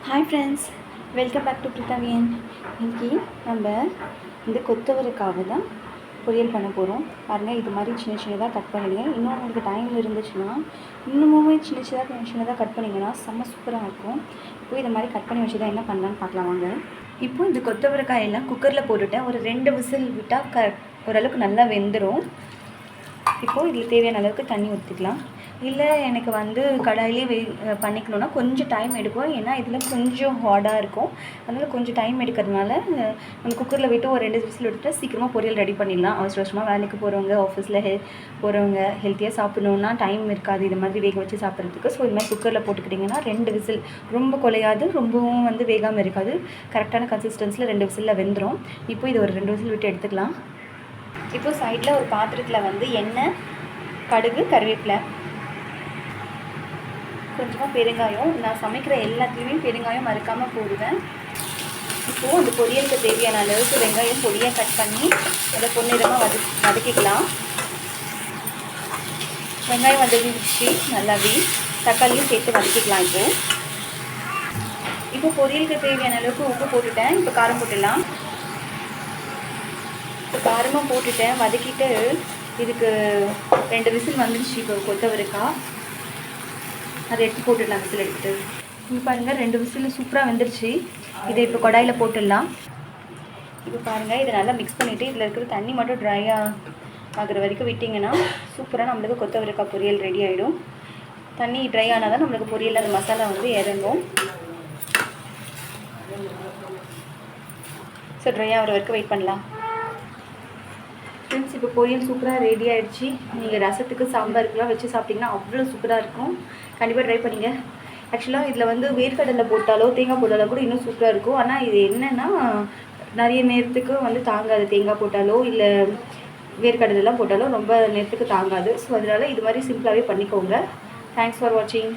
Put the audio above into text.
Hi friends, welcome back to பிரித்தாவியன். இன்றைக்கி நம்ம இந்த கொத்தவரைக்காவை தான் பொரியல் பண்ண போகிறோம். பாருங்கள், இது மாதிரி சின்ன சின்னதாக கட் பண்ணிடுங்க. இன்னும் உங்களுக்கு டைம் இருந்துச்சுன்னா இன்னுமே சின்னதாக கட் பண்ணிங்கன்னா செம்ம சூப்பராக இருக்கும். இப்போ இது மாதிரி கட் பண்ணி வச்சு தான் என்ன பண்ணலான்னு பார்க்கலாம் வாங்க. இப்போது இந்த கொத்தவரைக்காயெல்லாம் குக்கரில் போட்டுவிட்டேன். ஒரு 2 விசில் விட்டால் ஓரளவுக்கு நல்லா வெந்துடும். இப்போது இதில் தேவையான அளவுக்கு தண்ணி ஊற்றிக்கலாம். இல்லை எனக்கு கடாயிலே பண்ணிக்கணுன்னா கொஞ்சம் டைம் எடுக்கும். ஏன்னா இதில் கொஞ்சம் ஹார்டாக இருக்கும். அதனால் கொஞ்சம் டைம் எடுக்கிறதுனால நம்ம குக்கரில் விட்டு ஒரு 2 விசில் விட்டுட்டு சீக்கிரமாக பொரியல் ரெடி பண்ணிடலாம். அவசரமாக வேலைக்கு போகிறவங்க, ஆஃபீஸில் போகிறவங்க, ஹெல்த்தியாக சாப்பிடணுன்னா டைம் இருக்காது இது மாதிரி வேக வச்சு சாப்பிட்றதுக்கு. ஸோ இது மாதிரி குக்கரில் போட்டுக்கிட்டிங்கன்னா 2 விசில் ரொம்ப குலையாது, ரொம்பவும் வேகாமல் இருக்காது. கரெக்டான கன்சிஸ்டன்ஸில் 2 விசிலில் வெந்துடும். இப்போ இது ஒரு 2 விசில் விட்டு எடுத்துக்கலாம். இப்போது சைடில் ஒரு பாத்திரத்தில் எண்ணெய், கடுகு, கருவேப்பிலை, கொஞ்சமாக பெருங்காயம். நான் சமைக்கிற எல்லாத்துலேயுமே பெருங்காயம் மறக்காமல் போடுவேன். இப்போது அந்த பொரியலுக்கு தேவையான அளவுக்கு வெங்காயம் பொடியாக கட் பண்ணி அதை பொன்னிறமாக வதக்கிக்கலாம். வெங்காயம் வதக்கிச்சு நல்லாவே தக்காளியும் சேர்த்து வதக்கிக்கலாம். இப்போ பொரியலுக்கு தேவையான அளவுக்கு உப்பு போட்டுட்டேன். இப்போ காரம் போட்டுடலாம். இப்போ காரமாக போட்டுட்டேன், வதக்கிட்டு இதுக்கு 2 விசில் வந்துடுச்சு. இப்போ கொத்தவரைக்காய் அதை எடுத்து போட்டுடலாம். விசில் எடுத்துகிட்டு இப்போ பாருங்கள் 2 விசில் சூப்பராக வந்துடுச்சு. இதை இப்போ கடாயில் போட்டுடலாம். இப்போ பாருங்கள், இதை நல்லா மிக்ஸ் பண்ணிவிட்டு இதில் இருக்கிற தண்ணி மட்டும் ட்ரையாக ஆகிற வரைக்கும் விட்டிங்கன்னா சூப்பராக நம்மளுக்கு கொத்தவரைக்காய் பொரியல் ரெடி ஆகிடும். தண்ணி ட்ரை ஆனால் தான் நம்மளுக்கு பொரியல் அந்த மசாலா இறங்கும். ஸோ ட்ரை ஆகிற வரைக்கும் வெயிட் பண்ணலாம். ஃப்ரெண்ட்ஸ், இப்போ பொரியல் சூப்பராக ரெடி ஆகிடுச்சு. நீங்கள் ரசத்துக்கு, சாம்பாருக்குலாம் வச்சு சாப்பிட்டிங்கன்னா அவ்வளோ சூப்பராக இருக்கும். கண்டிப்பாக ட்ரை பண்ணிங்க. ஆக்சுவலாக இதில் வேர்க்கடலை போட்டாலோ தேங்காய் போட்டாலோ கூட இன்னும் சூப்பராக இருக்கும். ஆனால் இது என்னென்னா நிறைய நேரத்துக்கு தாங்காது. தேங்காய் போட்டாலோ இல்லை வேர்க்கடலைலாம் போட்டாலோ ரொம்ப நேரத்துக்கு தாங்காது. ஸோ அதனால் இது மாதிரி சிம்பிளாகவே பண்ணிக்கோங்க. தேங்க்ஸ் ஃபார் வாட்சிங்.